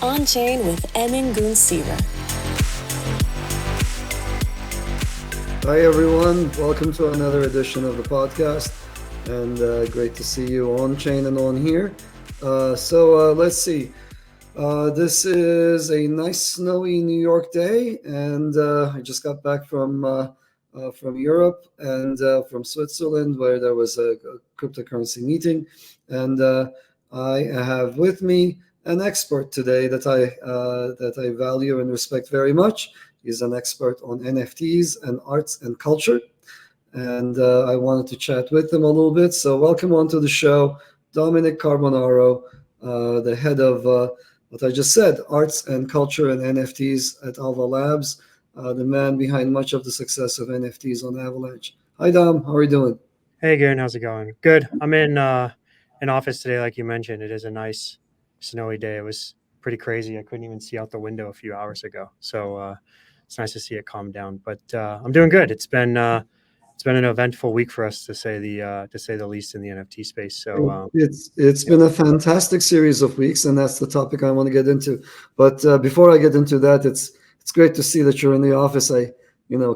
OnChain with Emin Gün Sirer. Hi everyone, welcome to another edition of the podcast, and great to see you on chain and on here. Let's see. This is a nice snowy New York day, and I just got back from Europe and from Switzerland, where there was a cryptocurrency meeting, and I have with me an expert today that I value and respect very much. He's an expert on NFTs and arts and culture, and I wanted to chat with him a little bit. So welcome onto the show, Dominic Carbonaro, the head of what I just said, arts and culture and NFTs at Ava Labs, the man behind much of the success of NFTs on Avalanche. Hi, Dom. How are you doing? Hey, Garen. How's it going? Good. I'm in office today, like you mentioned. It is a nice snowy day. It was pretty crazy. I couldn't even see out the window a few hours ago. So it's nice to see it calm down. But I'm doing good. It's been an eventful week for us, to say the least, in the NFT space. So it's been a fantastic series of weeks, and that's the topic I want to get into. But before I get into that, it's great to see that you're in the office.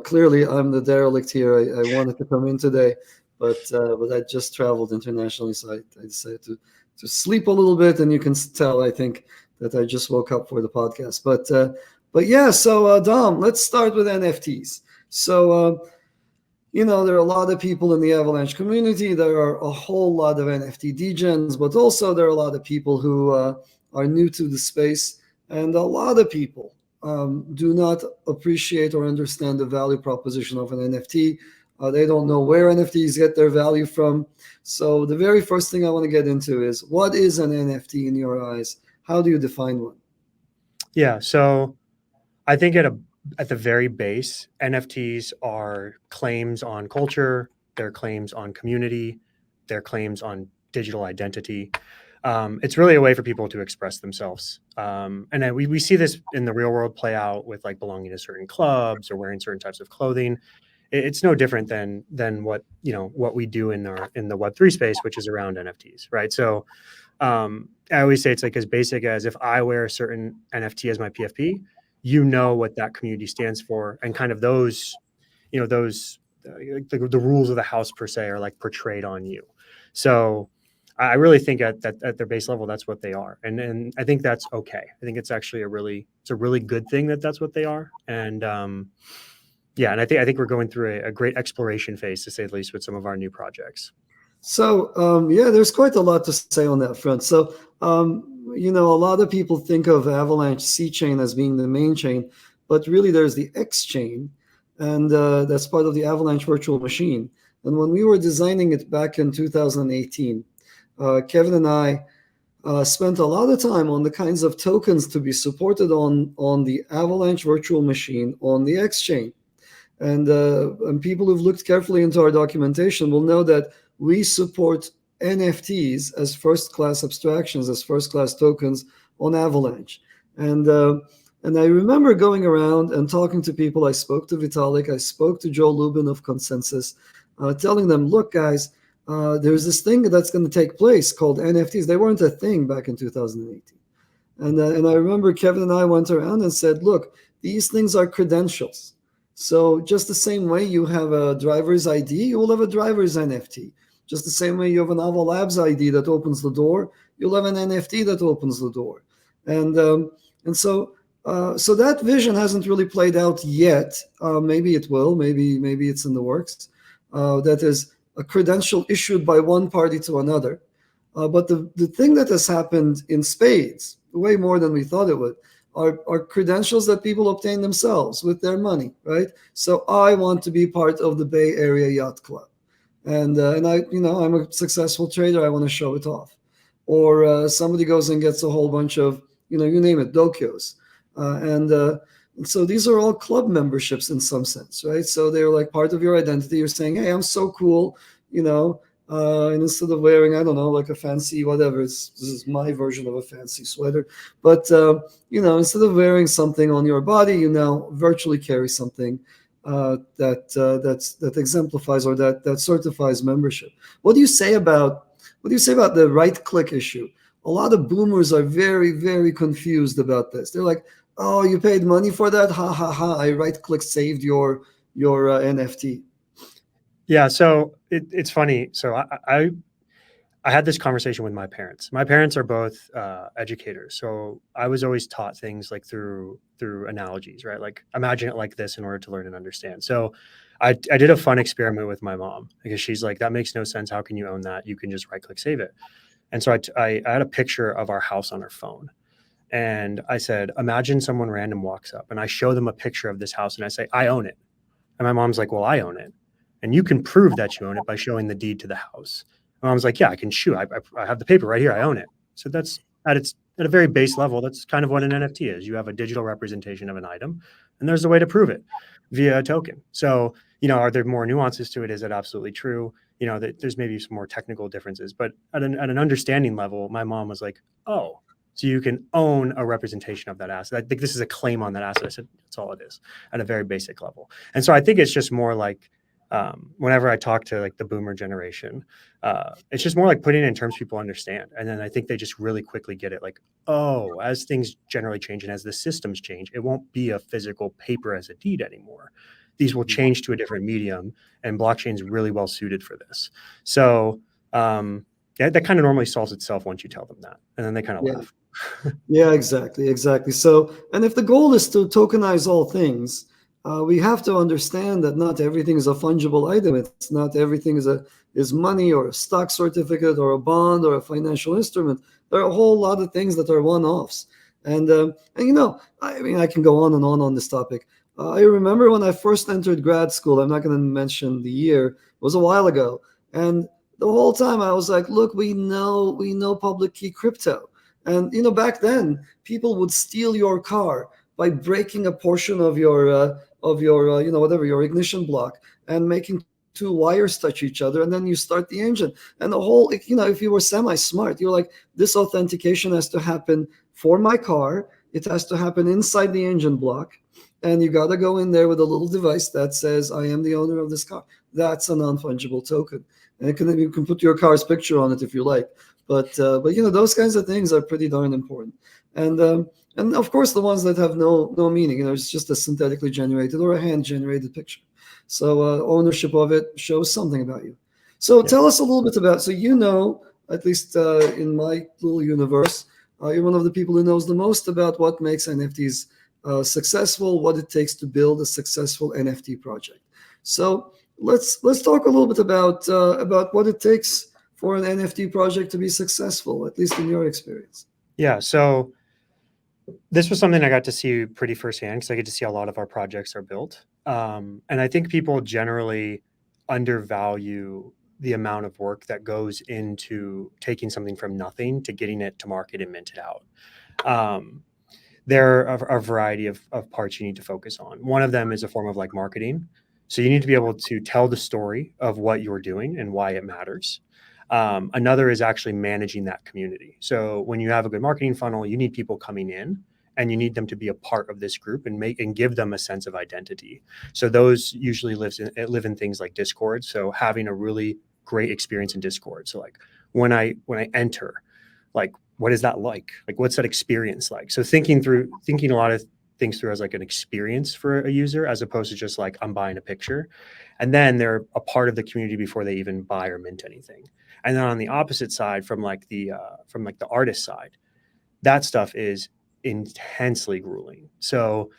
Clearly I'm the derelict here. I wanted to come in today, but I just traveled internationally, so I decided to sleep a little bit, and you can tell, I think, that I just woke up for the podcast. But yeah, so Dom, let's start with NFTs. So there are a lot of people in the Avalanche community. There are a whole lot of NFT degens, but also there are a lot of people who are new to the space, and a lot of people do not appreciate or understand the value proposition of an NFT. They don't know where NFTs get their value from. So the very first thing I want to get into is, what is an NFT in your eyes? How do you define one? Yeah, so I think at the very base, NFTs are claims on culture, they're claims on community, they're claims on digital identity. It's really a way for people to express themselves. And then we see this in the real world play out with, like, belonging to certain clubs or wearing certain types of clothing. It's no different than what we do in the Web3 space, which is around NFTs, right? So I always say it's like as basic as, if I wear a certain NFT as my PFP, what that community stands for, and kind of those the rules of the house per se are like portrayed on you. So I really think at their base level, that's what they are, and I think that's okay. I think it's actually a really good thing that that's what they are, and and I think we're going through a great exploration phase, to say the least, with some of our new projects. So there's quite a lot to say on that front. So a lot of people think of Avalanche C chain as being the main chain, but really there's the X chain, and that's part of the Avalanche virtual machine. And when we were designing it back in 2018, Kevin and I spent a lot of time on the kinds of tokens to be supported on the Avalanche virtual machine on the X chain. And people who've looked carefully into our documentation will know that we support NFTs as first-class abstractions, as first-class tokens on Avalanche. And I remember going around and talking to people. I spoke to Vitalik, I spoke to Joe Lubin of Consensus, telling them, look, guys, there's this thing that's going to take place called NFTs. They weren't a thing back in 2018. And I remember Kevin and I went around and said, look, these things are credentials. So just the same way you have a driver's ID, you will have a driver's NFT. Just the same way you have an Ava Labs ID that opens the door, you'll have an NFT that opens the door. And so that vision hasn't really played out yet. Maybe it will. Maybe it's in the works. That is a credential issued by one party to another. But the thing that has happened in spades, way more than we thought it would, are credentials that people obtain themselves with their money, right? So I want to be part of the Bay Area Yacht Club, and I'm a successful trader. I want to show it off. Or somebody goes and gets a whole bunch of, you name it, dokyos, and so these are all club memberships in some sense, right? So they're like part of your identity. You're saying, hey, I'm so cool, and instead of wearing, I don't know, like a fancy whatever, this is my version of a fancy sweater, but instead of wearing something on your body, you now virtually carry something that exemplifies or that certifies membership. What do you say about the right click issue? a lot of boomers are very, very confused about this. They're like, oh, you paid money for that? Ha ha ha! I right click saved your NFT. Yeah, so it's funny. So I had this conversation with my parents. My parents are both educators, so I was always taught things like through analogies, right? Like imagine it like this in order to learn and understand. So I did a fun experiment with my mom because she's like, that makes no sense. How can you own that? You can just right click save it. And so I had a picture of our house on her phone. And I said, imagine someone random walks up and I show them a picture of this house and I say, I own it. And my mom's like, well, I own it. And you can prove that you own it by showing the deed to the house. My mom's like, yeah, I can show. I have the paper right here. I own it. So that's at a very base level. That's kind of what an NFT is. You have a digital representation of an item, and there's a way to prove it via a token. So, are there more nuances to it? Is it absolutely true? That there's maybe some more technical differences, but at an understanding level, my mom was like, oh, so you can own a representation of that asset. I think this is a claim on that asset. I said, that's all it is at a very basic level. And so I think it's just more like, whenever I talk to like the boomer generation, it's just more like putting it in terms people understand. And then I think they just really quickly get it like, oh, as things generally change and as the systems change, it won't be a physical paper as a deed anymore. These will change to a different medium, and blockchain is really well suited for this. So yeah, that kind of normally solves itself once you tell them that. And then they kind of Yeah. laugh. Yeah, exactly. So, and if the goal is to tokenize all things, we have to understand that not everything is a fungible item. It's not everything is money or a stock certificate or a bond or a financial instrument. There are a whole lot of things that are one-offs. And I mean, I can go on this topic. I remember when I first entered grad school. I'm not going to mention the year. It was a while ago, and the whole time I was like, "Look, we know public key crypto." And back then, people would steal your car by breaking a portion of your whatever, your ignition block, and making two wires touch each other, and then you start the engine. And the whole, if you were semi-smart, you're like, this authentication has to happen for my car. It has to happen inside the engine block, and you got to go in there with a little device that says, I am the owner of this car. That's a non-fungible token, and you can put your car's picture on it if you like. But those kinds of things are pretty darn important. And of course the ones that have no meaning, it's just a synthetically generated or a hand generated picture. So ownership of it shows something about you. So Yeah. tell us a little bit about, so at least in my little universe, you're one of the people who knows the most about what makes NFTs successful, what it takes to build a successful NFT project. So let's talk a little bit about what it takes for an NFT project to be successful, at least in your experience. Yeah. So this was something I got to see pretty firsthand because I get to see how a lot of our projects are built. And I think people generally undervalue the amount of work that goes into taking something from nothing to getting it to market and minted out. There are a variety of parts you need to focus on. One of them is a form of like marketing. So you need to be able to tell the story of what you're doing and why it matters. Another is actually managing that community. So when you have a good marketing funnel, you need people coming in and you need them to be a part of this group and give them a sense of identity. So those usually live in things like Discord. So having a really great experience in Discord. So like when I enter, like what is that like? Like what's that experience like? So thinking a lot of things through as like an experience for a user as opposed to just like I'm buying a picture. And then they're a part of the community before they even buy or mint anything. And then on the opposite side, from the artist side, that stuff is intensely grueling. So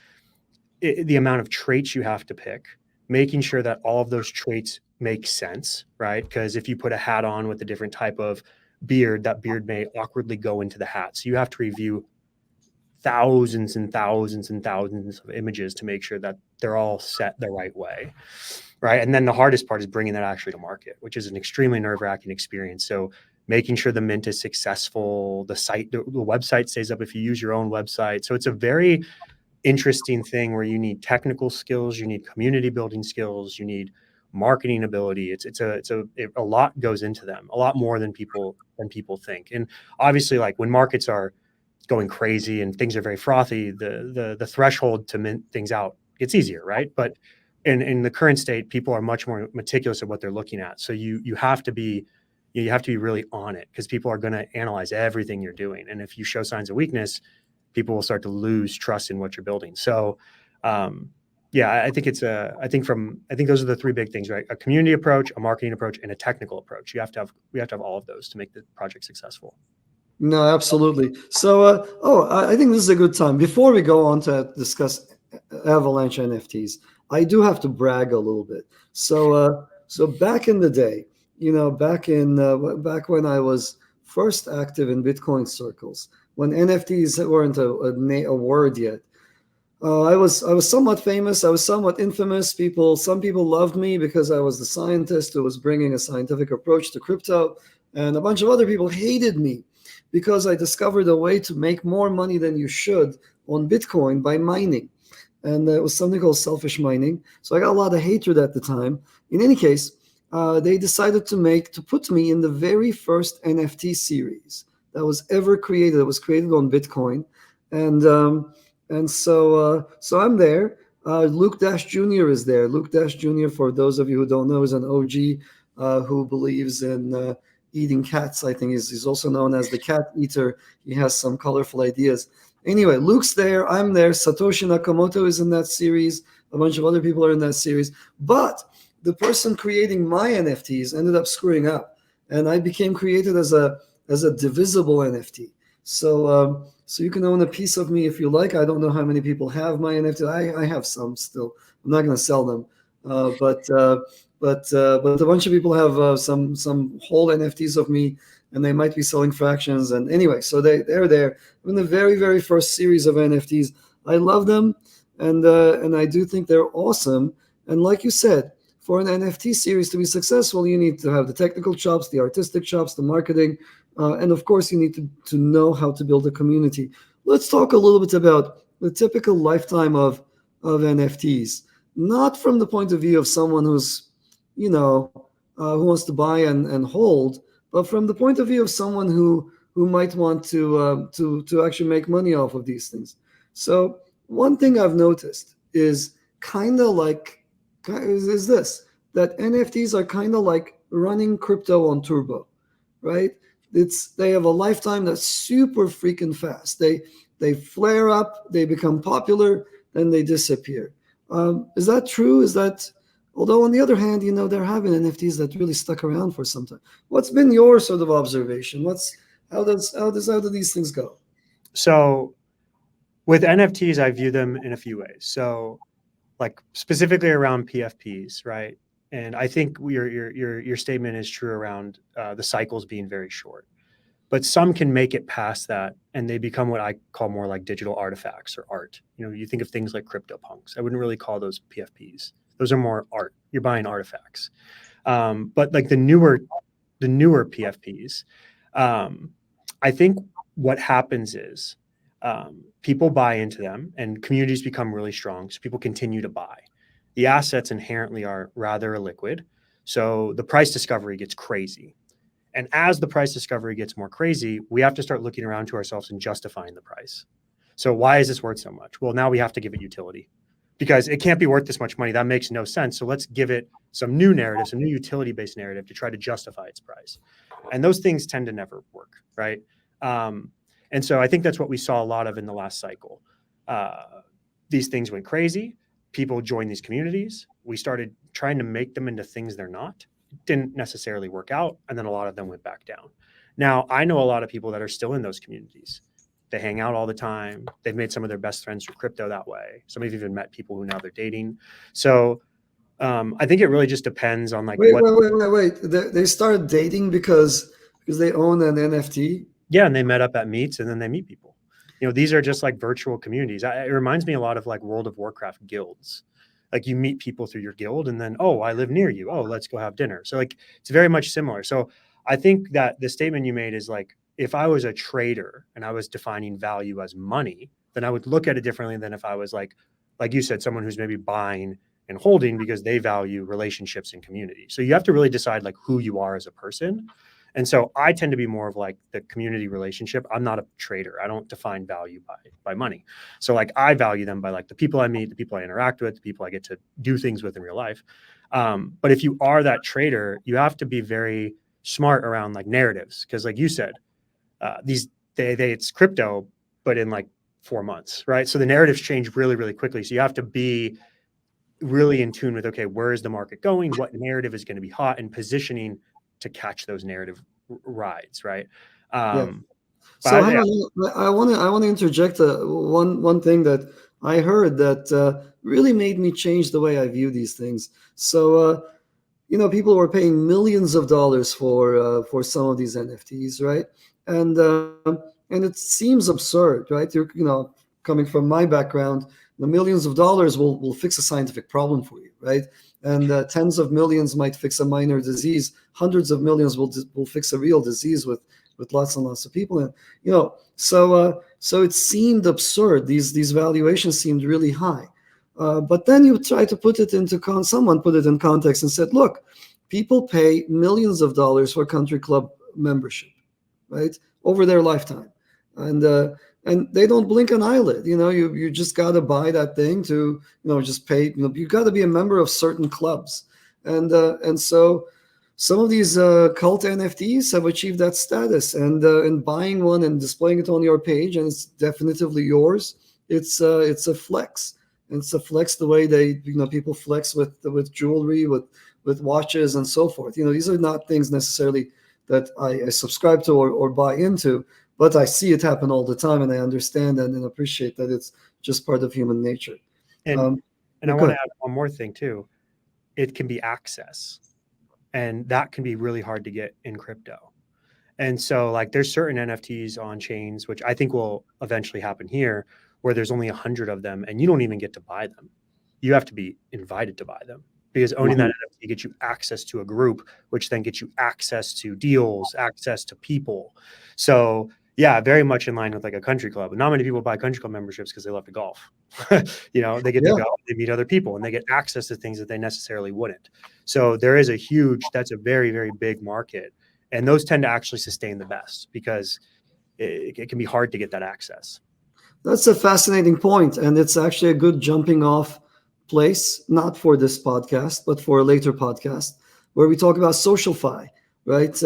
the amount of traits you have to pick, making sure that all of those traits make sense, right? Because if you put a hat on with a different type of beard, that beard may awkwardly go into the hat. So you have to review thousands and thousands and thousands of images to make sure that they're all set the right way. Right. And then the hardest part is bringing that actually to market, which is an extremely nerve-wracking experience. So making sure the mint is successful, the website stays up if you use your own website. So it's a very interesting thing where you need technical skills, you need community building skills, you need marketing ability. A lot goes into them, a lot more than people think. And obviously, like when markets are going crazy and things are very frothy, the threshold to mint things out gets easier, right? But in the current state, people are much more meticulous at what they're looking at. So you have to be you have to be really on it, because people are going to analyze everything you're doing. And if you show signs of weakness, people will start to lose trust in what you're building. So, yeah, I think I think those are the three big things, right? A community approach, a marketing approach, and a technical approach. We have to have all of those to make the project successful. No, absolutely. So, I think this is a good time. Before we go on to discuss Avalanche NFTs, I do have to brag a little bit. So back in the day, back when I was first active in Bitcoin circles, when NFTs weren't a word yet, I was somewhat famous. I was somewhat infamous. Some people loved me because I was the scientist who was bringing a scientific approach to crypto, and a bunch of other people hated me because I discovered a way to make more money than you should on Bitcoin by mining. And it was something called selfish mining. So I got a lot of hatred at the time. In any case, they decided to put me in the very first NFT series that was ever created. It was created on Bitcoin. So I'm there. Luke Dash Jr. is there. Luke Dash Jr., for those of you who don't know, is an OG who believes in eating cats. I think he's also known as the cat eater. He has some colorful ideas. Anyway, Luke's there. I'm there. Satoshi Nakamoto is in that series. A bunch of other people are in that series. But the person creating my NFTs ended up screwing up, and I became created as a divisible NFT. So you can own a piece of me if you like. I don't know how many people have my NFT. I have some still. I'm not going to sell them, but a bunch of people have some whole NFTs of me, and they might be selling fractions. And anyway, so they're there in the very, very first series of NFTs. I love them, and I do think they're awesome. And like you said, for an NFT series to be successful, you need to have the technical chops, the artistic chops, the marketing, and of course, you need to know how to build a community. Let's talk a little bit about the typical lifetime of NFTs, not from the point of view of someone who's, who wants to buy and hold, but from the point of view of someone who might want to actually make money off of these things. So one thing I've noticed is this, that NFTs are kind of like running crypto on turbo, right? They have a lifetime that's super freaking fast. They flare up, they become popular, then they disappear. Is that true? Although on the other hand, there have been NFTs that really stuck around for some time. What's been your sort of observation? How do these things go? So with NFTs, I view them in a few ways. So like specifically around PFPs, right? And I think your statement is true around the cycles being very short. But some can make it past that, and they become what I call more like digital artifacts or art. You think of things like CryptoPunks. I wouldn't really call those PFPs. Those are more art. You're buying artifacts. But like the newer PFPs, I think what happens is people buy into them and communities become really strong. So people continue to buy. The assets inherently are rather illiquid. So the price discovery gets crazy. And as the price discovery gets more crazy, we have to start looking around to ourselves and justifying the price. So why is this worth so much? Well, now we have to give it utility because it can't be worth this much money. That makes no sense. So let's give it some new narrative, some new utility-based narrative to try to justify its price. And those things tend to never work, right? And so I think that's what we saw a lot of in the last cycle. These things went crazy. People joined these communities. We started trying to make them into things they're not. It didn't necessarily work out. And then a lot of them went back down. Now, I know a lot of people that are still in those communities. They hang out all the time. They've made some of their best friends through crypto that way. Some have even met people who now they're dating. So I think it really just depends on like wait. They started dating because they own an NFT? Yeah, and they met up at meets and then they meet people. These are just like virtual communities. It reminds me a lot of like World of Warcraft guilds. Like you meet people through your guild and then, oh, I live near you. Oh, let's go have dinner. So like it's very much similar. So I think that the statement you made is like, if I was a trader and I was defining value as money, then I would look at it differently than if I was like you said, someone who's maybe buying and holding because they value relationships and community. So you have to really decide like who you are as a person. And so I tend to be more of like the community relationship. I'm not a trader. I don't define value by money. So like I value them by like the people I meet, the people I interact with, the people I get to do things with in real life. But if you are that trader, you have to be very smart around like narratives. Cause like you said, it's crypto, but in like 4 months, right? So the narratives change really, really quickly. So you have to be really in tune with, okay, where is the market going? What narrative is going to be hot, and positioning to catch those narrative rides, right? Yeah. But So hang on, I want to interject one thing that I heard that really made me change the way I view these things. So people were paying millions of dollars for some of these NFTs, right? And and it seems absurd, right? Coming from my background, the millions of dollars will fix a scientific problem for you, right? And tens of millions might fix a minor disease. Hundreds of millions will fix a real disease with lots and lots of people. And so it seemed absurd. These valuations seemed really high. But then you try to put it into someone put it in context and said, look, people pay millions of dollars for country club membership, right, over their lifetime, and they don't blink an eyelid. You just got to buy that thing to just pay. You got to be a member of certain clubs, and so some of these cult NFTs have achieved that status, and buying one and displaying it on your page, and it's definitively yours. It's a flex. And it's a flex the way people flex with jewelry, with watches and so forth. These are not things necessarily that I subscribe to or buy into, but I see it happen all the time, and I understand and appreciate that it's just part of human nature. and I Go want to ahead. add one more thing too. It can be access, and that can be really hard to get in crypto. And so like there's certain NFTs on chains, which I think will eventually happen here, where there's only 100 of them and you don't even get to buy them. You have to be invited to buy them, because owning that NFT gets you access to a group, which then gets you access to deals, access to people. So yeah, very much in line with like a country club. Not many people buy country club memberships because they love to golf. They get to Yeah. go, they meet other people, and they get access to things that they necessarily wouldn't. So there is that's a very, very big market. And those tend to actually sustain the best, because it can be hard to get that access. That's a fascinating point, and it's actually a good jumping off place, not for this podcast, but for a later podcast, where we talk about SocialFi, right?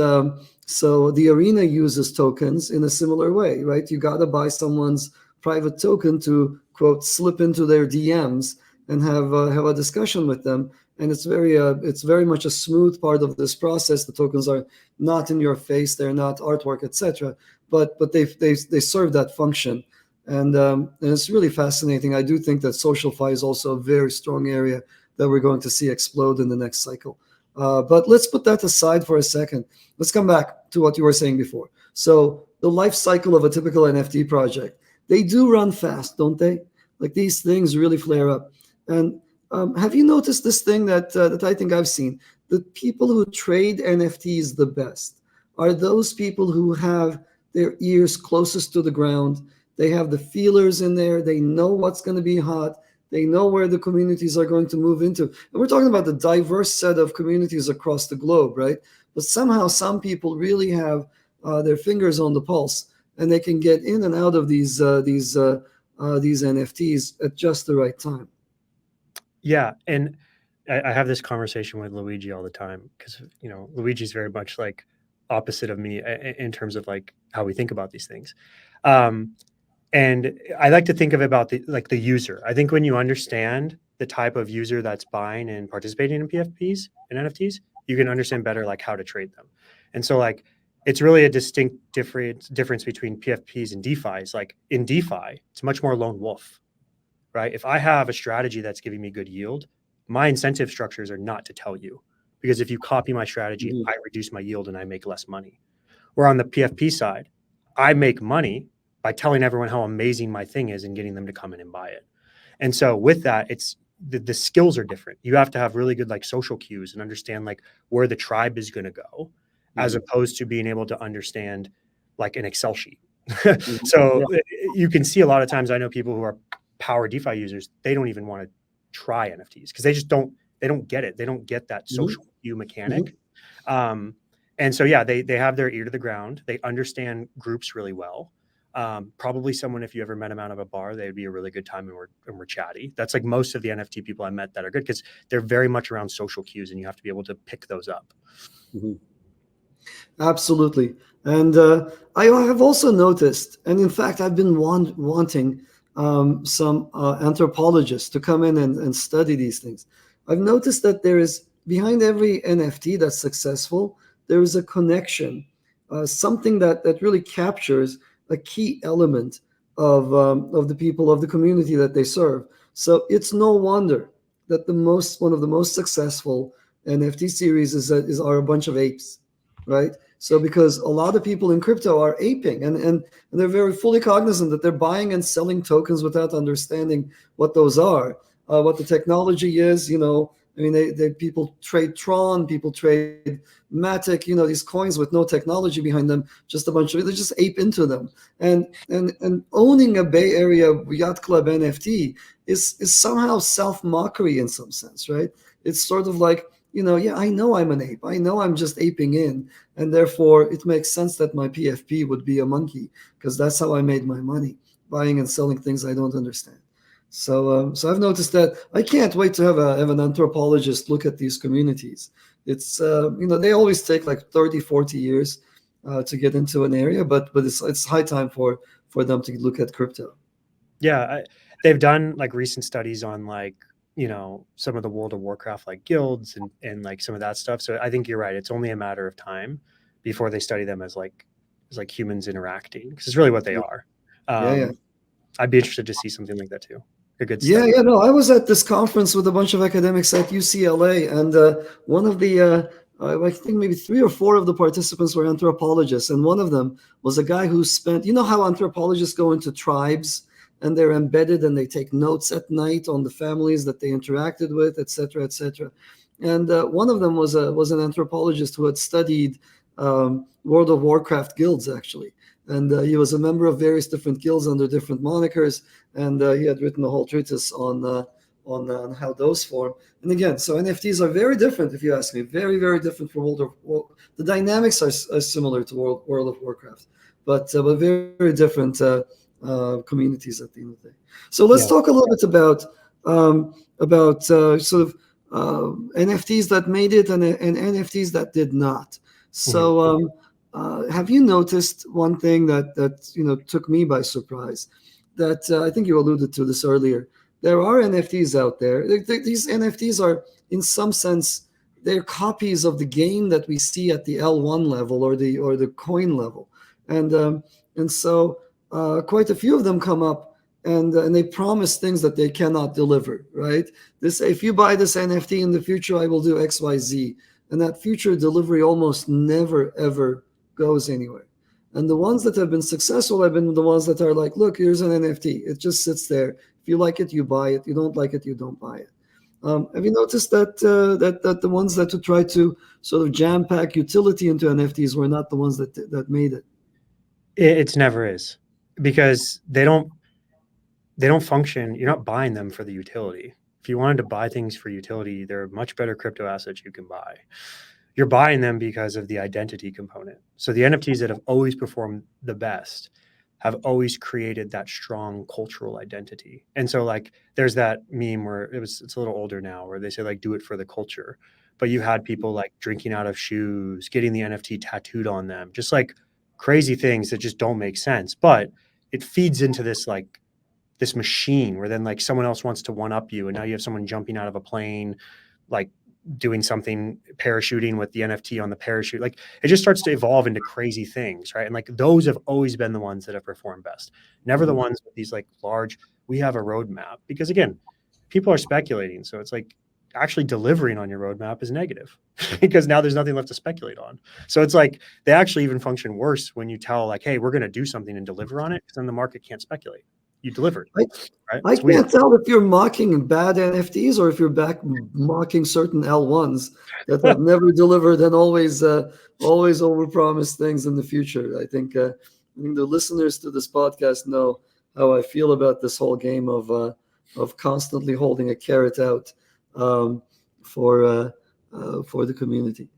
So the arena uses tokens in a similar way, right? You got to buy someone's private token to, quote, slip into their DMs and have a discussion with them. And it's very much a smooth part of this process. The tokens are not in your face; they're not artwork, etc. But they serve that function. And it's really fascinating. I do think that SocialFi is also a very strong area that we're going to see explode in the next cycle. But let's put that aside for a second. Let's come back to what you were saying before. So the life cycle of a typical NFT project, they do run fast, don't they? Like these things really flare up. And have you noticed this thing that I think I've seen? The people who trade NFTs the best are those people who have their ears closest to the ground. They have the feelers in there. They know what's going to be hot. They know where the communities are going to move into. And we're talking about the diverse set of communities across the globe, right? But somehow some people really have their fingers on the pulse, and they can get in and out of these NFTs at just the right time. Yeah. And I have this conversation with Luigi all the time, because, Luigi's very much like opposite of me in terms of like how we think about these things. And I like to think of it about the user. I think when you understand the type of user that's buying and participating in PFPs and NFTs, you can understand better like how to trade them. And so like it's really a distinct difference between PFPs and DeFis. Like in DeFi, it's much more lone wolf, right? If I have a strategy that's giving me good yield, my incentive structures are not to tell you, because if you copy my strategy, I reduce my yield and I make less money. Where on the PFP side, I make money by telling everyone how amazing my thing is and getting them to come in and buy it. And so with that, it's the skills are different. You have to have really good like social cues and understand like where the tribe is going to go, as opposed to being able to understand like an Excel sheet. So you can see a lot of times, I know people who are power DeFi users, they don't even want to try NFTs because they don't get it. They don't get that social cue mechanic. And so, yeah, they have their ear to the ground. They understand groups really well. Probably someone, if you ever met them out of a bar, they'd be a really good time, and we're chatty. That's like most of the NFT people I met that are good, because they're very much around social cues, and you have to be able to pick those up. Absolutely. And I have also noticed, and in fact, I've been wanting some anthropologists to come in and study these things. I've noticed that there is, behind every NFT that's successful, there is a connection, something that really captures a key element of the people of the community that they serve. So it's no wonder that one of the most successful NFT series are a bunch of apes, right? So because a lot of people in crypto are aping, and they're very fully cognizant that they're buying and selling tokens without understanding what those are, what the technology is. I mean, people trade Tron, people trade Matic, these coins with no technology behind them, just a bunch of they just ape into them. And owning a Bay Area Yacht Club NFT is somehow self-mockery in some sense, right? It's sort of like, yeah, I know I'm an ape. I know I'm just aping in. And therefore, it makes sense that my PFP would be a monkey, because that's how I made my money, buying and selling things I don't understand. So I've noticed that. I can't wait to have an anthropologist look at these communities. It's they always take like 30, 40 years to get into an area, but it's high time for them to look at crypto. Yeah, they've done like recent studies on like some of the World of Warcraft like guilds and like some of that stuff. So I think you're right. It's only a matter of time before they study them as like humans interacting, because it's really what they are. Yeah. I'd be interested to see something like that too. A good Yeah, study. yeah, no, I was at this conference with a bunch of academics at UCLA, and one of the, I think maybe 3 or 4 of the participants were anthropologists, and one of them was a guy who spent, how anthropologists go into tribes and they're embedded and they take notes at night on the families that they interacted with, et cetera, et cetera. And one of them was an anthropologist who had studied World of Warcraft guilds, actually. And he was a member of various different guilds under different monikers, and he had written a whole treatise on how those form. And again, so NFTs are very different, if you ask me, very, very different from World of Warcraft. The dynamics are similar to World of Warcraft, but very, very different communities at the end of the day. So let's talk a little bit about sort of NFTs that made it and NFTs that did not. So have you noticed one thing that took me by surprise? That I think you alluded to this earlier. There are NFTs out there. These NFTs are, in some sense, they're copies of the game that we see at the L1 level or the coin level, and so quite a few of them come up and they promise things that they cannot deliver. Right? If you buy this NFT in the future, I will do X, Y, Z, and that future delivery almost never ever goes anywhere. And the ones that have been successful have been the ones that are like, look, here's an NFT. It just sits there. If you like it, you buy it. You don't like it, you don't buy it. Have you noticed that that the ones that try to sort of jam pack utility into NFTs were not the ones that made it? It's never is, because they don't function. You're not buying them for the utility. If you wanted to buy things for utility, there are much better crypto assets you can buy. You're buying them because of the identity component. So the NFTs that have always performed the best have always created that strong cultural identity. And so like there's that meme where it's a little older now, where they say like, do it for the culture. But you had people like drinking out of shoes, getting the NFT tattooed on them, just like crazy things that just don't make sense. But it feeds into this machine where then like someone else wants to one up you, and now you have someone jumping out of a plane, like doing something, parachuting with the NFT on the parachute. Like it just starts to evolve into crazy things, right? And like those have always been the ones that have performed best, never the ones with these like large, we have a roadmap. Because again, people are speculating, so it's like actually delivering on your roadmap is negative because now there's nothing left to speculate on. So it's like they actually even function worse when you tell like, hey, we're going to do something and deliver on it, because then the market can't speculate. You delivered, right? I can't tell if you're mocking bad NFTs or if you're mocking certain L1s that have never delivered and always overpromise things in the future. I think the listeners to this podcast know how I feel about this whole game of constantly holding a carrot out for the community.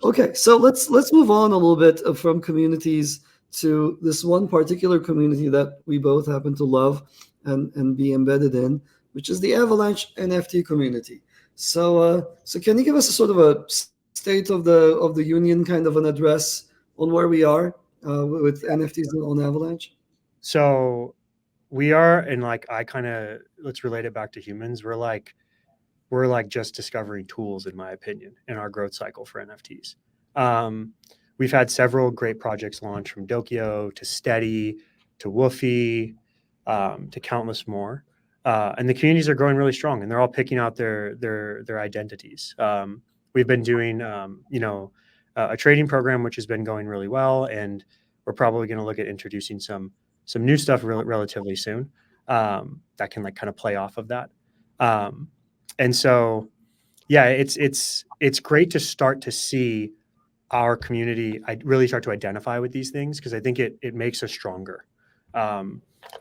Okay, so let's move on a little bit from communities to this one particular community that we both happen to love and be embedded in, which is the Avalanche NFT community. So can you give us a sort of a state of the union kind of an address on where we are with NFTs on Avalanche? So we are, and like I kind of, let's relate it back to humans. We're like just discovering tools, in my opinion, in our growth cycle for NFTs. We've had several great projects launched, from Dokio to Steady to Woofy to countless more. And the communities are growing really strong, and they're all picking out their identities. We've been doing, a trading program, which has been going really well, and we're probably going to look at introducing some new stuff relatively soon that can like kind of play off of that. And so, yeah, it's great to start to see our community really start to identify with these things, because I think it makes us stronger.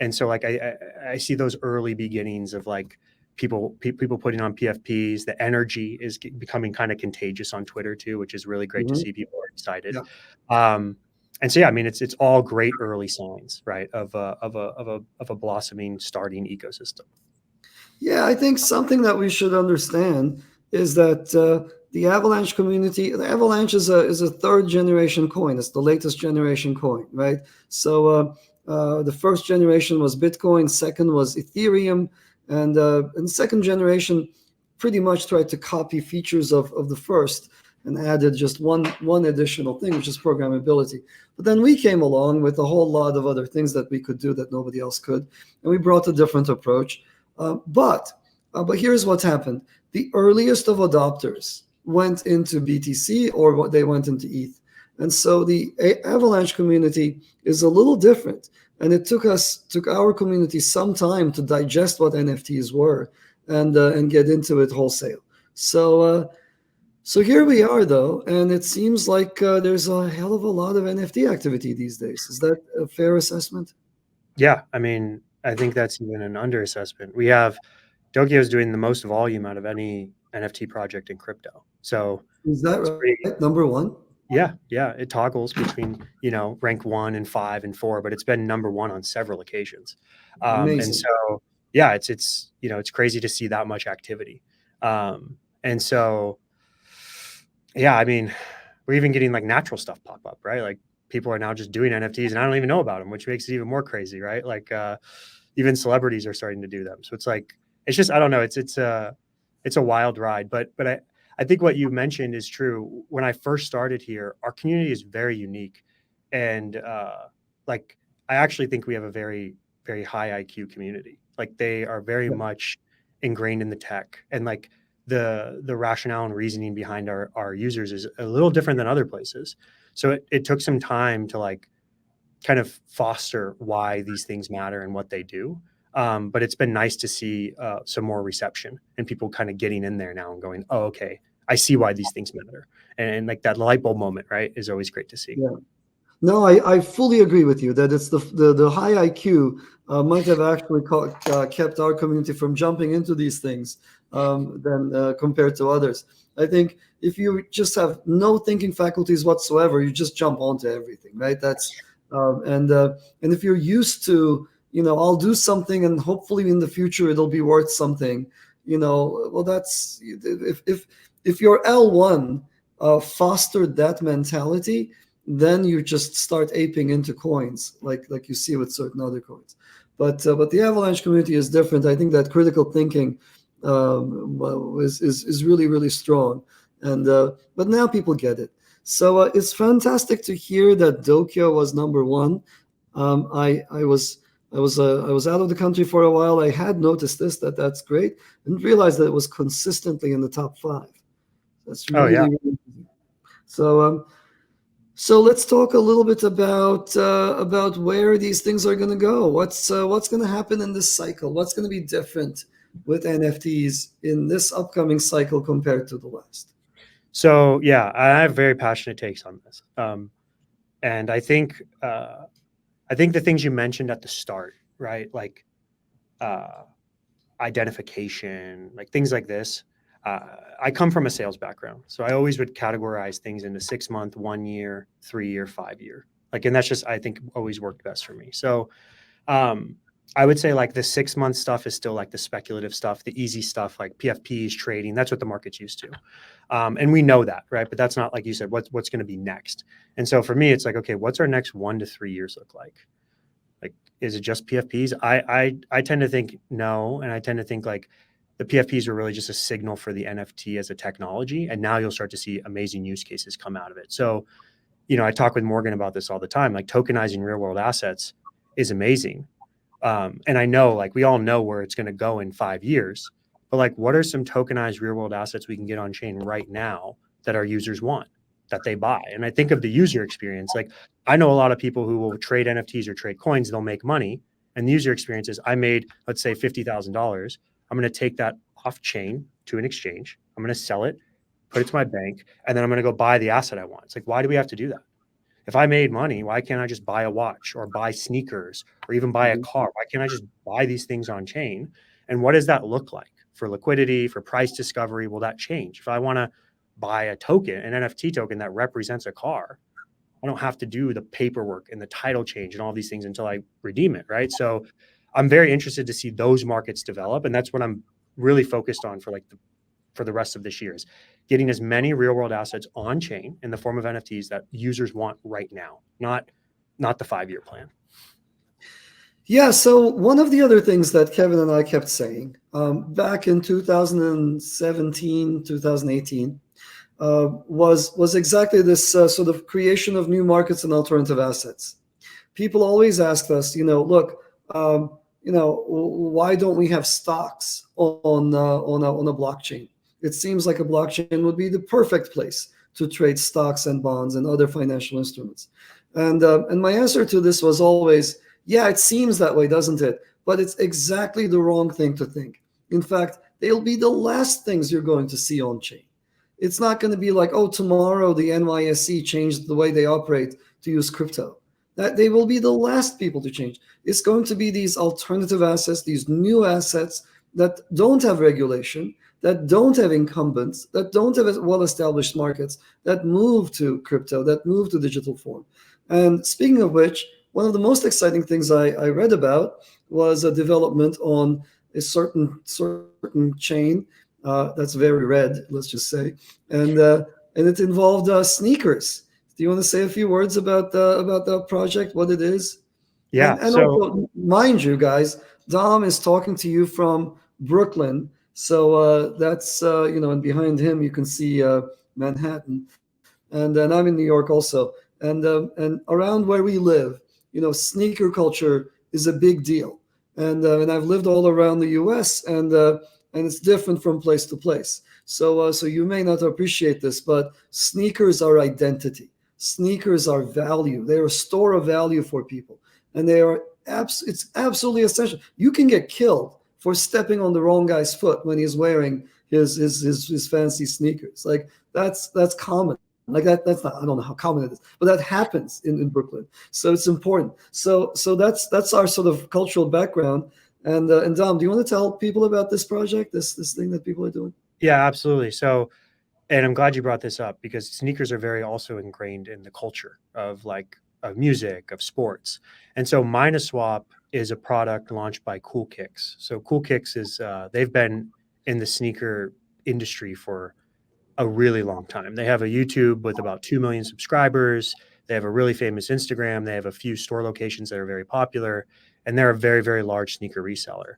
And so like I see those early beginnings of like people putting on PFPs. The energy is becoming kind of contagious on Twitter too, which is really great to see people are excited. Yeah. And so, yeah, I mean, it's all great early signs, right, of a blossoming, starting ecosystem. Yeah, I think something that we should understand is that the Avalanche community, the Avalanche is a third generation coin. It's the latest generation coin, right? So the first generation was Bitcoin, second was Ethereum, and second generation pretty much tried to copy features of the first and added just one additional thing, which is programmability. But then we came along with a whole lot of other things that we could do that nobody else could, and we brought a different approach. But here's what's happened. The earliest of adopters went into BTC, or they went into ETH. And so the Avalanche community is a little different. And it took our community some time to digest what NFTs were and get into it wholesale. So here we are, though, and it seems like there's a hell of a lot of NFT activity these days. Is that a fair assessment? Yeah, I mean, I think that's even an underassessment. We have Dokio is doing the most volume out of any NFT project in crypto. So is that right? Number one? Yeah, it toggles between rank 1 and 5 and 4, but it's been number 1 on several occasions. And so yeah, it's crazy to see that much activity. And so yeah, I mean, we're even getting like natural stuff pop up, right? Like people are now just doing NFTs and I don't even know about them, which makes it even more crazy, right? Like even celebrities are starting to do them. So it's like, it's just, I don't know, it's a wild ride, but I think what you mentioned is true. When I first started here, our community is very unique. And like, I actually think we have a very, very high IQ community. Like they are very much ingrained in the tech, and like the rationale and reasoning behind our users is a little different than other places. So it took some time to like kind of foster why these things matter and what they do. But it's been nice to see some more reception and people kind of getting in there now and going, oh, okay, I see why these things matter. And like that light bulb moment, right, is always great to see. Yeah. No, I fully agree with you that it's the high IQ might have actually kept our community from jumping into these things than compared to others. I think if you just have no thinking faculties whatsoever, you just jump onto everything, right? That's and if you're used to, I'll do something and hopefully in the future it'll be worth something, well, that's if your L1 fostered that mentality, then you just start aping into coins like you see with certain other coins. But the Avalanche community is different. I think that critical thinking is really, really strong. And but now people get it. So it's fantastic to hear that Dokio was number 1. I was out of the country for a while. I had noticed that's great, and realized that it was consistently in the top 5. That's really, really easy. So let's talk a little bit about where these things are going to go. What's going to happen in this cycle? What's going to be different with NFTs in this upcoming cycle compared to the last? So yeah, I have very passionate takes on this, and I think the things you mentioned at the start, right, like identification, like things like this. I come from a sales background, so I always would categorize things into 6 month, 1 year, 3 year, 5 year. Like, and that's just, I think, always worked best for me. So I would say like the 6 month stuff is still like the speculative stuff, the easy stuff like PFPs, trading. That's what the market's used to. And we know that, right? But that's not, like you said, what's going to be next. And so for me, it's like, okay, what's our next 1 to 3 years look like? Like, is it just PFPs? I tend to think no. And I tend to think like the PFPs were really just a signal for the NFT as a technology. And now you'll start to see amazing use cases come out of it. So, I talk with Morgan about this all the time, like tokenizing real world assets is amazing. And I know, like, we all know where it's going to go in 5 years, but like, what are some tokenized real world assets we can get on chain right now that our users want, that they buy? And I think of the user experience. Like, I know a lot of people who will trade NFTs or trade coins, they'll make money. And the user experience is, I made, let's say, $50,000. I'm going to take that off chain to an exchange. I'm going to sell it, put it to my bank, and then I'm going to go buy the asset I want. It's like, why do we have to do that? If I made money, why can't I just buy a watch or buy sneakers or even buy a car? Why can't I just buy these things on chain? And what does that look like for liquidity, for price discovery? Will that change? If I want to buy a token, an NFT token that represents a car, I don't have to do the paperwork and the title change and all these things until I redeem it, right? So I'm very interested to see those markets develop. And that's what I'm really focused on for the rest of this year, is getting as many real world assets on chain in the form of NFTs that users want right now, not the 5 year plan. Yeah, so one of the other things that Kevin and I kept saying back in 2017, 2018, was exactly this sort of creation of new markets and alternative assets. People always asked us, look, why don't we have stocks on a blockchain? It seems like a blockchain would be the perfect place to trade stocks and bonds and other financial instruments. And my answer to this was always, yeah, it seems that way, doesn't it? But it's exactly the wrong thing to think. In fact, they'll be the last things you're going to see on chain. It's not going to be like, oh, tomorrow the NYSE changed the way they operate to use crypto. That they will be the last people to change. It's going to be these alternative assets, these new assets that don't have regulation, that don't have incumbents, that don't have well-established markets, that move to crypto, that move to digital form. And speaking of which, one of the most exciting things I read about was a development on a certain chain that's very red, let's just say, and it involved sneakers. Do you want to say a few words about the project, what it is? Yeah. And also, mind you, guys, Dom is talking to you from Brooklyn, so that's and behind him you can see Manhattan, and then I'm in New York also, and around where we live, sneaker culture is a big deal, and I've lived all around the U.S. and it's different from place to place. So you may not appreciate this, but sneakers are identity. Sneakers are value. They're a store of value for people, and it's absolutely essential. You can get killed for stepping on the wrong guy's foot when he's wearing his fancy sneakers. Like that's common. Like that's not, I don't know how common it is, but that happens in Brooklyn. So it's important. So that's our sort of cultural background. And Dom, do you want to tell people about this project, this thing that people are doing? Yeah, absolutely. So, and I'm glad you brought this up, because sneakers are very also ingrained in the culture of music, of sports. And so Minaswap is a product launched by Cool Kicks. So Cool Kicks is, they've been in the sneaker industry for a really long time. They have a YouTube with about 2 million subscribers. They have a really famous Instagram. They have a few store locations that are very popular, and they're a very, very large sneaker reseller.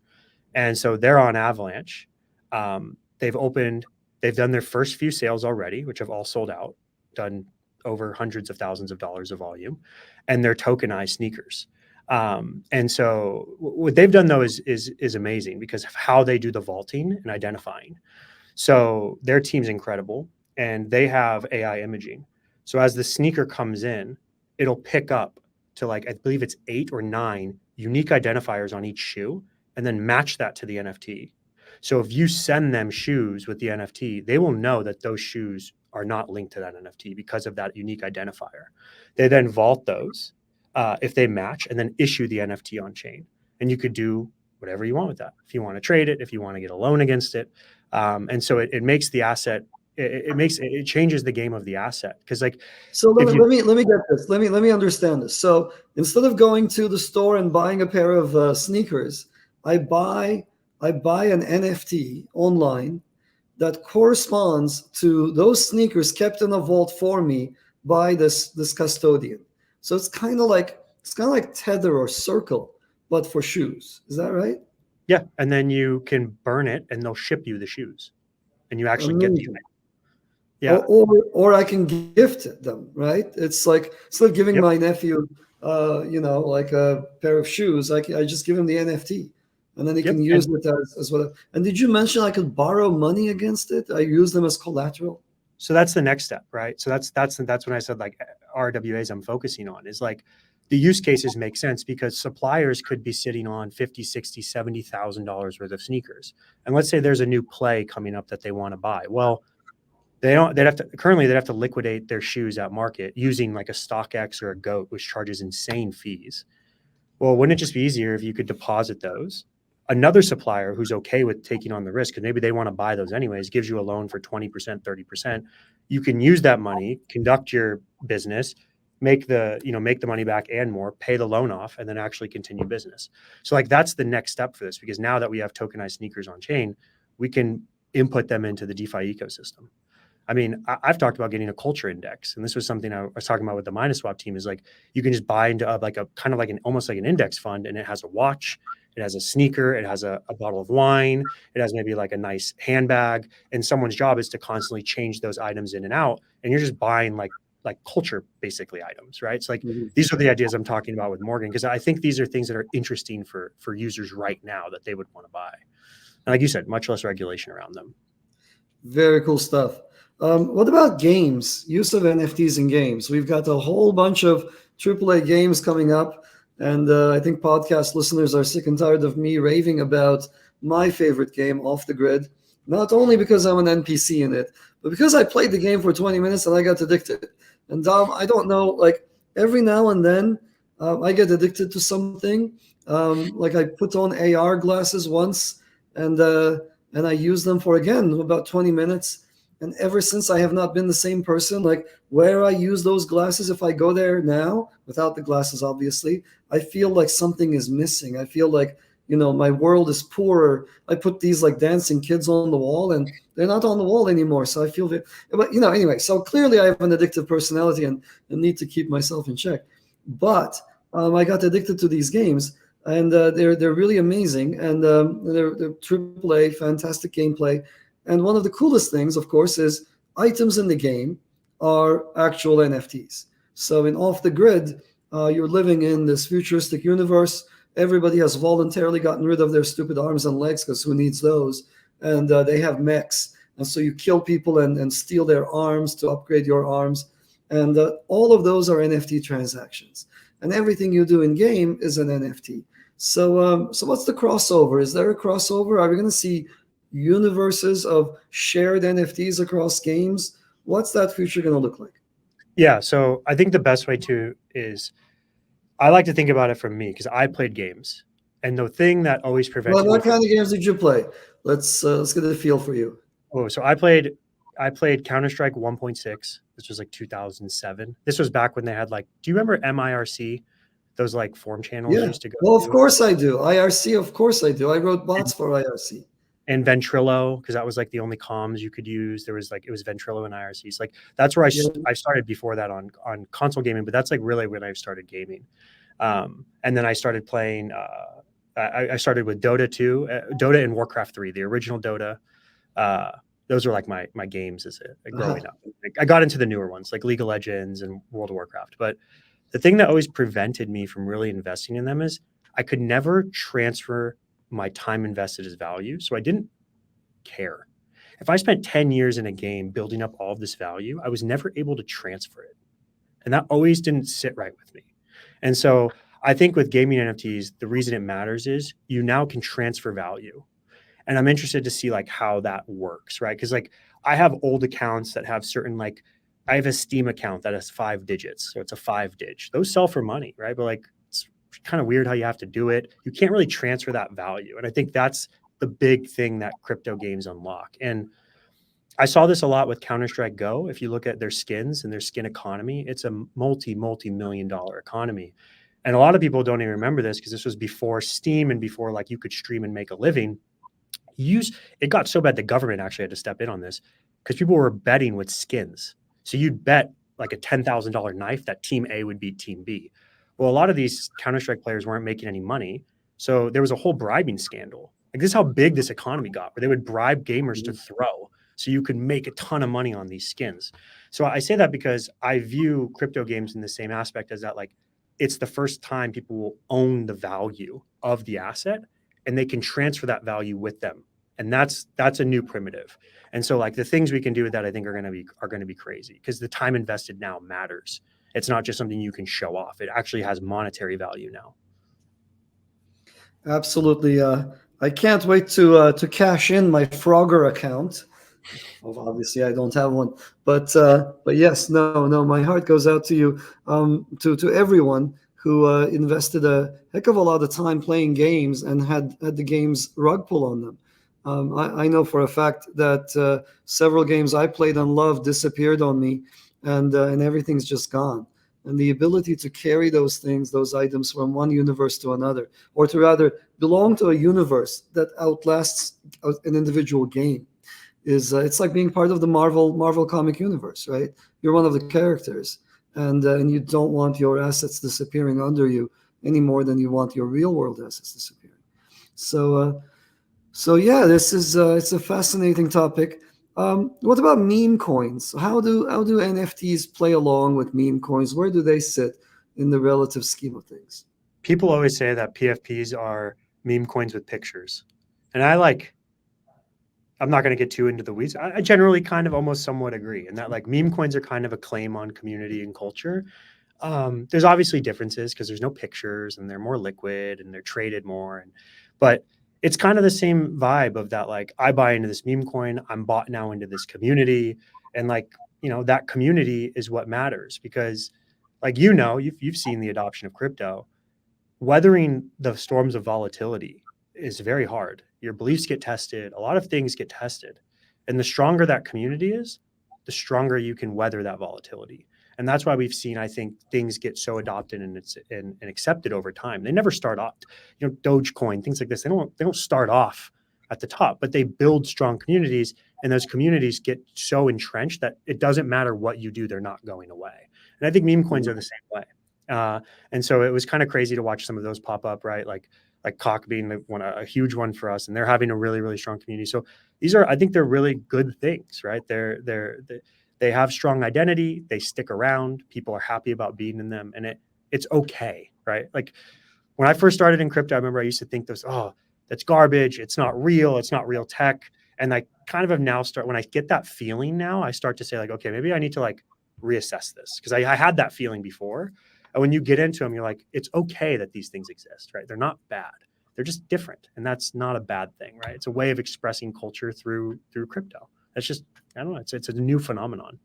And so they're on Avalanche. They've done their first few sales already, which have all sold out, done over hundreds of thousands of dollars of volume, and they're tokenized sneakers. And so what they've done though is amazing because of how they do the vaulting and identifying. So their team's incredible, and they have AI imaging. So as the sneaker comes in, it'll pick up to, I believe it's 8 or 9 unique identifiers on each shoe, and then match that to the NFT. So if you send them shoes with the NFT, they will know that those shoes are not linked to that NFT because of that unique identifier. They then vault those if they match, and then issue the NFT on chain. And you could do whatever you want with that. If you want to trade it, if you want to get a loan against it. And so it makes the asset it changes the game of the asset. Because like, so let me get this. Let me understand this. So instead of going to the store and buying a pair of sneakers, I buy an NFT online that corresponds to those sneakers kept in a vault for me by this custodian. So it's kind of like Tether or Circle, but for shoes. Is that right? yeah, and then you can burn it, and they'll ship you the shoes, and you actually get the Amazing. yeah. Or I can gift them, right? It's like instead of giving Yep. my nephew, like a pair of shoes, I just give him the NFT, and then he Yep. can use it as well. And did you mention I could borrow money against it? I use them as collateral. So that's the next step, right? So that's when I said like RWAs I'm focusing on is like the use cases make sense because suppliers could be sitting on 50, 60, $70,000 worth of sneakers. And let's say there's a new play coming up that they want to buy. Well, they'd have to liquidate their shoes at market using like a StockX or a GOAT, which charges insane fees. Well, wouldn't it just be easier if you could deposit those? Another supplier who's okay with taking on the risk, because maybe they want to buy those anyways, gives you a loan for 20%, 30%. You can use that money, conduct your business, make the money back and more, pay the loan off, and then actually continue business. So like that's the next step for this, because now that we have tokenized sneakers on chain, we can input them into the DeFi ecosystem. I mean, I've talked about getting a culture index, and this was something I was talking about with the Minuswap team. Is like you can just buy into like a kind of like almost like an index fund, and it has a watch, it has a sneaker, it has a bottle of wine, it has maybe like a nice handbag, and someone's job is to constantly change those items in and out, and you're just buying like culture basically items, right? So like these are the ideas I'm talking about with Morgan, because I think these are things that are interesting for users right now that they would want to buy, and like you said, much less regulation around them. Very cool stuff. What about games? Use of NFTs in games. We've got a whole bunch of AAA games coming up, and I think podcast listeners are sick and tired of me raving about my favorite game, Off the Grid. Not only because I'm an NPC in it, but because I played the game for 20 minutes and I got addicted. And Dom, I don't know, like every now and then I get addicted to something. Like I put on AR glasses once, and I use them for again about 20 minutes. And ever since, I have not been the same person. Like where I use those glasses, if I go there now without the glasses, obviously, I feel like something is missing. I feel like, my world is poorer. I put these like dancing kids on the wall, and they're not on the wall anymore. So I feel, but anyway, so clearly I have an addictive personality and need to keep myself in check. But I got addicted to these games, and they're really amazing, and they're AAA, fantastic gameplay. And one of the coolest things, of course, is items in the game are actual NFTs. So in Off the Grid, you're living in this futuristic universe. Everybody has voluntarily gotten rid of their stupid arms and legs, because who needs those? And they have mechs. And so you kill people and steal their arms to upgrade your arms. And all of those are NFT transactions. And everything you do in game is an NFT. So what's the crossover? Is there a crossover? Are we going to see universes of shared NFTs across games? What's that future going to look like? Yeah, so I think the best way to is I like to think about it from me, because I played games, and the thing that always prevented What me kind of games did you play? Let's get a feel for you. so I played Counter-Strike 1.6. This was like 2007. This was back when they had like, do you remember MIRC? Those like forum channels used to go Well, to? of course I do. IRC, of course I do. I wrote bots for IRC. And Ventrilo, because that was like the only comms you could use. There was like, it was Ventrilo and IRCs. Like that's where I started before that on console gaming, but that's like really when I started gaming. And then I started playing, I started with Dota 2, Dota and Warcraft 3, the original Dota. Those were like my games as growing up. I got into the newer ones like League of Legends and World of Warcraft. But the thing that always prevented me from really investing in them is I could never transfer my time invested as value. So I didn't care. If I spent 10 years in a game building up all of this value, I was never able to transfer it. And that always didn't sit right with me. And so I think with gaming NFTs, the reason it matters is you now can transfer value. And I'm interested to see like how that works, right? Because like I have old accounts that have certain like, I have a Steam account that has 5 digits. So it's a 5-dig. Those sell for money, right? But like, it's kind of weird how you have to do it. You can't really transfer that value. And I think that's the big thing that crypto games unlock. And I saw this a lot with Counter-Strike Go. If you look at their skins and their skin economy, it's a multi-million-dollar economy. And a lot of people don't even remember this because this was before Steam and before like you could stream and make a living. It got so bad the government actually had to step in on this because people were betting with skins. So you'd bet like a $10,000 knife that team A would beat team B. Well, a lot of these Counter-Strike players weren't making any money. So there was a whole bribing scandal. Like this is how big this economy got, where they would bribe gamers to throw so you could make a ton of money on these skins. So I say that because I view crypto games in the same aspect as that, like, it's the first time people will own the value of the asset and they can transfer that value with them. And that's a new primitive. And so like the things we can do with that, I think are going to be crazy because the time invested now matters. It's not just something you can show off. It actually has monetary value now. Absolutely. I can't wait to cash in my Frogger account. Well, obviously, I don't have one, but yes, no, my heart goes out to you, to everyone who invested a heck of a lot of time playing games and had the games rug pull on them. I know for a fact that several games I played and loved disappeared on me, and everything's just gone. And the ability to carry those things, those items from one universe to another, or to rather belong to a universe that outlasts an individual game, is it's like being part of the Marvel comic universe, right? You're one of the characters, and you don't want your assets disappearing under you any more than you want your real world assets disappearing. So yeah, this is it's a fascinating topic. What about meme coins? How do NFTs play along with meme coins? Where do they sit in the relative scheme of things? People always say that PFPs are meme coins with pictures. And I'm not going to get too into the weeds. I generally kind of almost somewhat agree in that like meme coins are kind of a claim on community and culture. There's obviously differences because there's no pictures and they're more liquid and they're traded more. But it's kind of the same vibe of that, like I buy into this meme coin, I'm bought now into this community. And like, that community is what matters because like, you've seen the adoption of crypto. Weathering the storms of volatility is very hard. Your beliefs get tested. A lot of things get tested. And the stronger that community is, the stronger you can weather that volatility. And that's why we've seen, I think, things get so adopted and accepted over time. They never start off, Dogecoin, things like this. They don't start off at the top, but they build strong communities. And those communities get so entrenched that it doesn't matter what you do, they're not going away. And I think meme coins are the same way. And so it was kind of crazy to watch some of those pop up, right? Like Cock being a huge one for us, and they're having a really, really strong community. So I think they're really good things, right? They have strong identity. They stick around. People are happy about being in them, and it's okay, right? Like when I first started in crypto, I remember I used to think that's garbage. It's not real. It's not real tech. And I kind of have now when I get that feeling now, I start to say like, okay, maybe I need to like reassess this because I had that feeling before. And when you get into them, you're like, it's okay that these things exist, right? They're not bad. They're just different. And that's not a bad thing, right? It's a way of expressing culture through crypto. That's just, I don't know, it's a new phenomenon.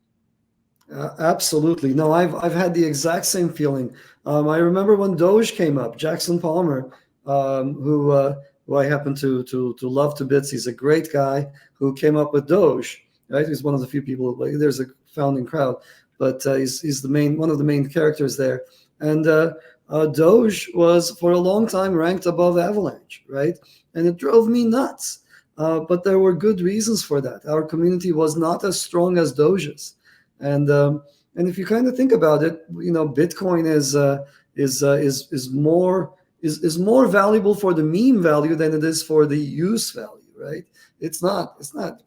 Absolutely. No, I've had the exact same feeling. I remember when Doge came up, Jackson Palmer, who I happen to love to bits. He's a great guy who came up with Doge, right? He's one of the few people, like, there's a founding crowd, but he's one of the main characters there. And Doge was for a long time ranked above Avalanche, right? And it drove me nuts. But there were good reasons for that. Our community was not as strong as Doge's. And if you kind of think about it, Bitcoin is more valuable for the meme value than it is for the use value, right? It's not.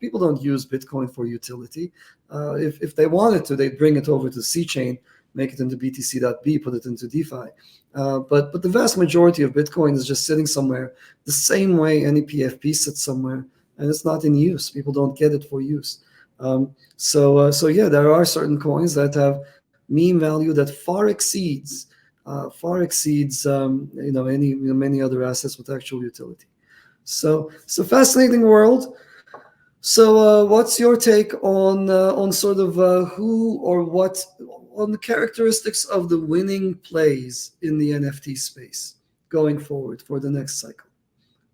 People don't use Bitcoin for utility. If they wanted to, they'd bring it over to C-Chain, make it into BTC.B, put it into DeFi. But the vast majority of Bitcoin is just sitting somewhere, the same way any PFP sits somewhere, and it's not in use. People don't get it for use. So yeah, there are certain coins that have meme value that far exceeds many other assets with actual utility. So fascinating world. So what's your take on sort of who or what on the characteristics of the winning plays in the NFT space going forward for the next cycle?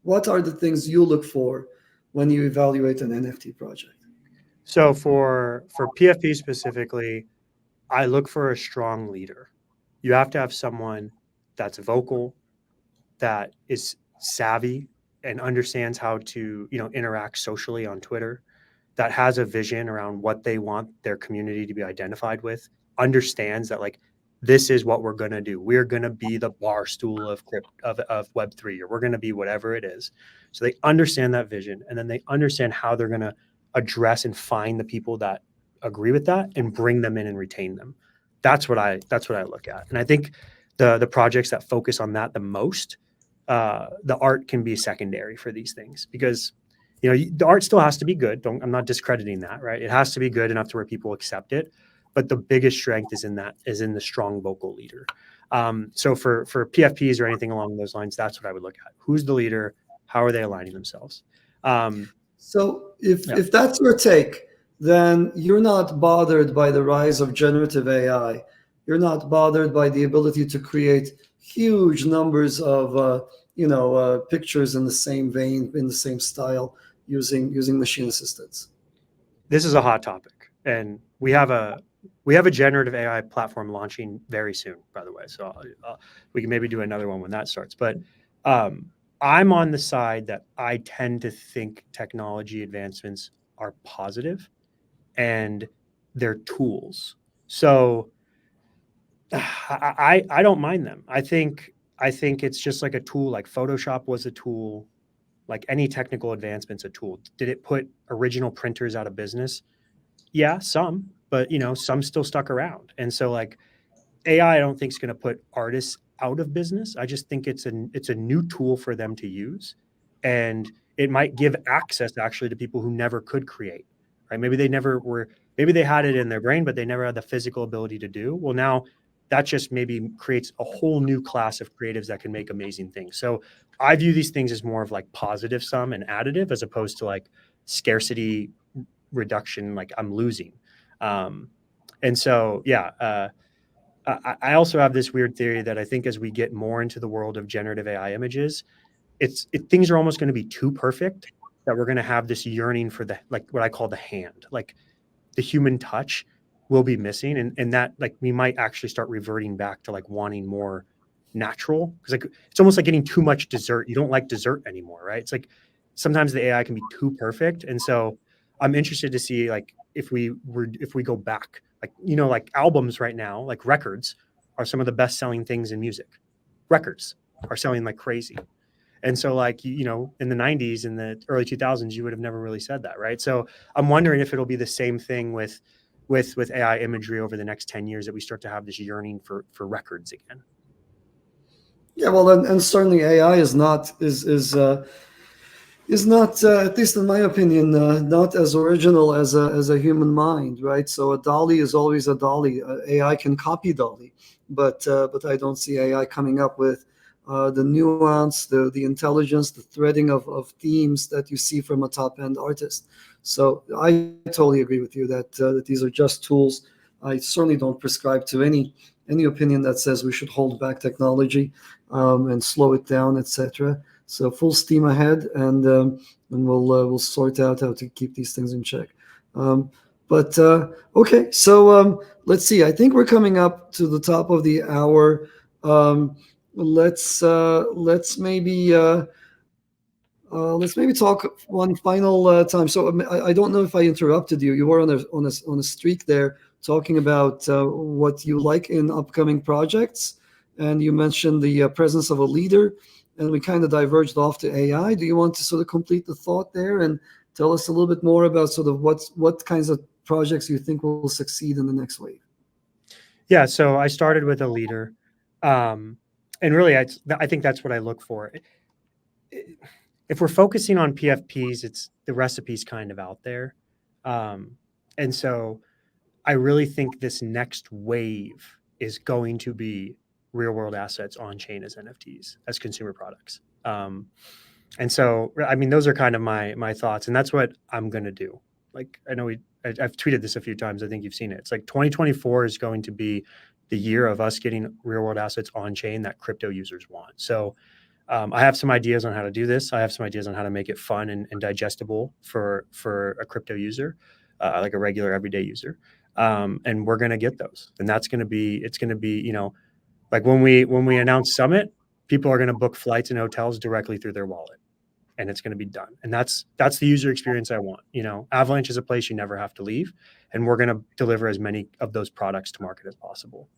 What are the things you look for when you evaluate an NFT project? So for PFP specifically, I look for a strong leader. You have to have someone that's vocal, that is savvy and understands how to, interact socially on Twitter, that has a vision around what they want their community to be identified with, understands that like this is what we're going to do. We're going to be the bar stool of Web3, or we're going to be whatever it is. So they understand that vision, and then they understand how they're going to address and find the people that agree with that and bring them in and retain them. That's what I look at. And I think the projects that focus on that the most, the art can be secondary for these things, because the art still has to be good. I'm not discrediting that, right? It has to be good enough to where people accept it. But the biggest strength is in the strong vocal leader. So for PFPs or anything along those lines, that's what I would look at. Who's the leader? How are they aligning themselves? So if that's your take, then you're not bothered by the rise of generative AI. You're not bothered by the ability to create huge numbers of pictures in the same vein, in the same style, using machine assistants. This is a hot topic, and we have a generative AI platform launching very soon, by the way. So we can maybe do another one when that starts. But I'm on the side that I tend to think technology advancements are positive and they're tools. So I don't mind them. I think it's just like a tool. Like Photoshop was a tool. Like any technical advancement's a tool. Did it put original printers out of business? Yeah, some, but some still stuck around. And so like AI, I don't think is going to put artists out of business. I just think it's a new tool for them to use, and it might give access actually to people who never could create, right? Maybe they had it in their brain, but they never had the physical ability to do. Well, now that just maybe creates a whole new class of creatives that can make amazing things. So I view these things as more of like positive sum and additive, as opposed to like scarcity reduction, like I'm losing. And so, I also have this weird theory that I think as we get more into the world of generative AI images, things are almost going to be too perfect, that we're going to have this yearning for the, like what I call the hand, like the human touch will be missing. And that like we might actually start reverting back to like wanting more natural, because like it's almost like getting too much dessert. You don't like dessert anymore, right? It's like sometimes the AI can be too perfect. And so I'm interested to see like if we go back, like like albums right now, like records are some of the best selling things in music. Records are selling like crazy. And so like, in the 90s, in the early 2000s, you would have never really said that, right? So I'm wondering if it'll be the same thing with AI imagery over the next 10 years, that we start to have this yearning for records again. Yeah, well, and certainly AI is not at least in my opinion, not as original as a human mind, right? So a dolly is always a dolly. AI can copy dolly, but I don't see AI coming up with the nuance, the intelligence, the threading of themes that you see from a top end artist. So I totally agree with you that these are just tools. I certainly don't prescribe to any opinion that says we should hold back technology and slow it down, etc. So full steam ahead, and we'll sort out how to keep these things in check. But okay, so let's see. I think we're coming up to the top of the hour. Let's maybe talk one final time. So I don't know if I interrupted you. You were on a streak there, talking about what you like in upcoming projects, and you mentioned the presence of a leader, and we kind of diverged off to AI. Do you want to sort of complete the thought there and tell us a little bit more about sort of what kinds of projects you think will succeed in the next wave? Yeah, so I started with a leader, and really, I think that's what I look for. If we're focusing on PFPs, it's the recipe's kind of out there, and so I really think this next wave is going to be real world assets on chain as NFTs, as consumer products. And so, I mean, those are kind of my thoughts, and that's what I'm going to do. Like, I know I've tweeted this a few times. I think you've seen it. It's like 2024 is going to be the year of us getting real world assets on chain that crypto users want. So I have some ideas on how to do this. I have some ideas on how to make it fun and digestible for a crypto user. like a regular everyday user. And we're going to get those. And it's going to be, like when we announce Summit, people are going to book flights and hotels directly through their wallet, and it's going to be done. And that's the user experience I want. Avalanche is a place you never have to leave, and we're going to deliver as many of those products to market as possible.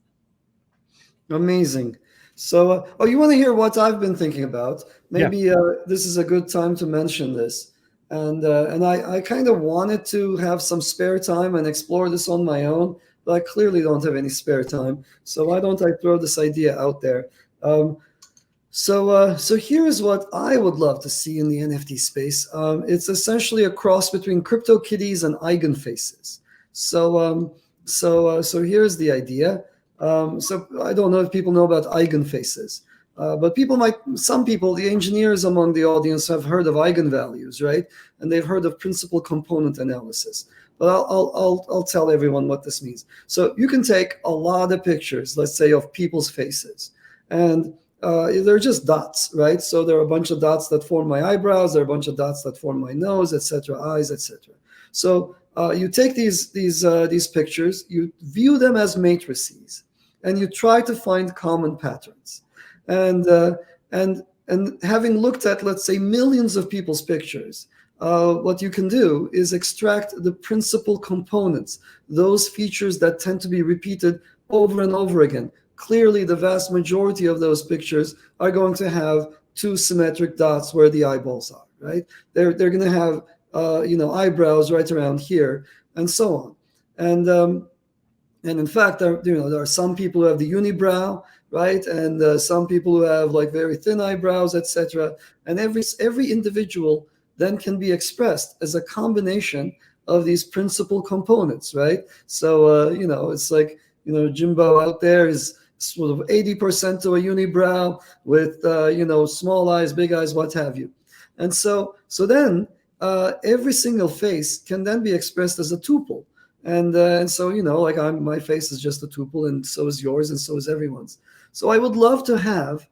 Amazing. So, you want to hear what I've been thinking about? Maybe this is a good time to mention this. And I kind of wanted to have some spare time and explore this on my own, but I clearly don't have any spare time. So why don't I throw this idea out there? So here's what I would love to see in the NFT space. It's essentially a cross between CryptoKitties and eigenfaces. So here's the idea. So I don't know if people know about eigenfaces, but some people, the engineers among the audience, have heard of eigenvalues, right? And they've heard of principal component analysis. But I'll tell everyone what this means. So you can take a lot of pictures, let's say, of people's faces, and they're just dots, right? So there are a bunch of dots that form my eyebrows, there are a bunch of dots that form my nose, etc., eyes, etc. So you take these pictures, you view them as matrices, and you try to find common patterns. And having looked at, let's say, millions of people's pictures, what you can do is extract the principal components, those features that tend to be repeated over and over again. Clearly, the vast majority of those pictures are going to have two symmetric dots where the eyeballs are, right? They're going to have eyebrows right around here, and so on. And in fact, there are some people who have the unibrow, right? And some people who have like very thin eyebrows, etc. And every individual then can be expressed as a combination of these principal components, right? So it's like Jimbo out there is sort of 80% to a unibrow with small eyes, big eyes, what have you. And so then every single face can then be expressed as a tuple. And so, like my face is just a tuple, and so is yours, and so is everyone's. So I would love to have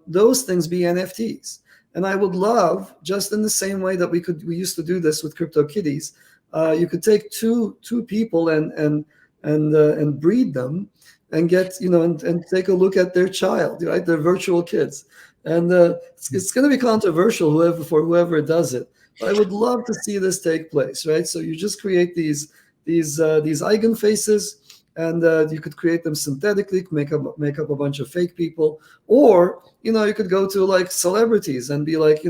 those things be NFTs. And I would love, just in the same way that we used to do this with CryptoKitties, you could take two people and breed them and get, and take a look at their child, right? Their virtual kids. And it's going to be controversial for whoever does it. But I would love to see this take place, right? So you just create these eigenfaces, and you could create them synthetically, make up a bunch of fake people, or you could go to like celebrities and be like,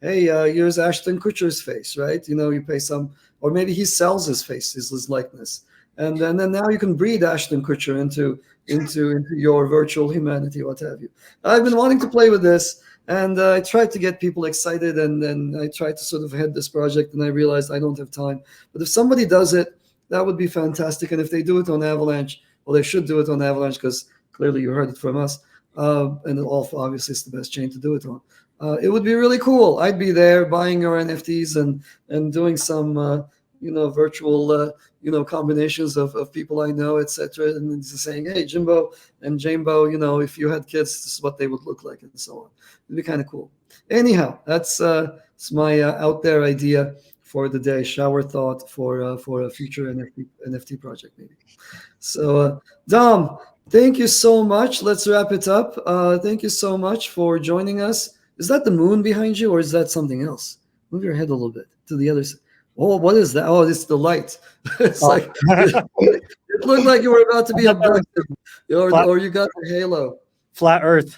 hey, here's Ashton Kutcher's face, right? You pay some, or maybe he sells his face, his likeness, and then now you can breed Ashton Kutcher into your virtual humanity, what have you. I've been wanting to play with this, and I tried to get people excited, and then I tried to sort of head this project, and I realized I don't have time. But if somebody does it, that would be fantastic. And if they do it on Avalanche, well, they should do it on Avalanche, because clearly you heard it from us. And also, obviously, it's the best chain to do it on. It would be really cool. I'd be there buying your NFTs and doing some, virtual, combinations of people I know, etc. And just saying, hey, Jimbo and Jambo, if you had kids, this is what they would look like, and so on. It'd be kind of cool. Anyhow, that's my out there idea for the day, shower thought for a future NFT project maybe. So Dom, thank you so much. Let's wrap it up. Thank you so much for joining us. Is that the moon behind you, or is that something else? Move your head a little bit to the other side. Oh, what is that? Oh, it's the light. It's like it looked like you were about to be abducted, or you got a halo. Flat Earth.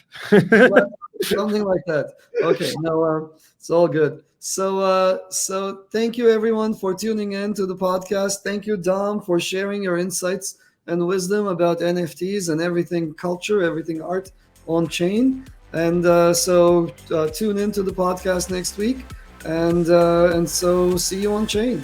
Something like that. Okay, no, it's all good. So thank you everyone for tuning in to the podcast. Thank you, Dom, for sharing your insights and wisdom about NFTs and everything culture, everything art on chain. And so tune into the podcast next week. And so see you on chain.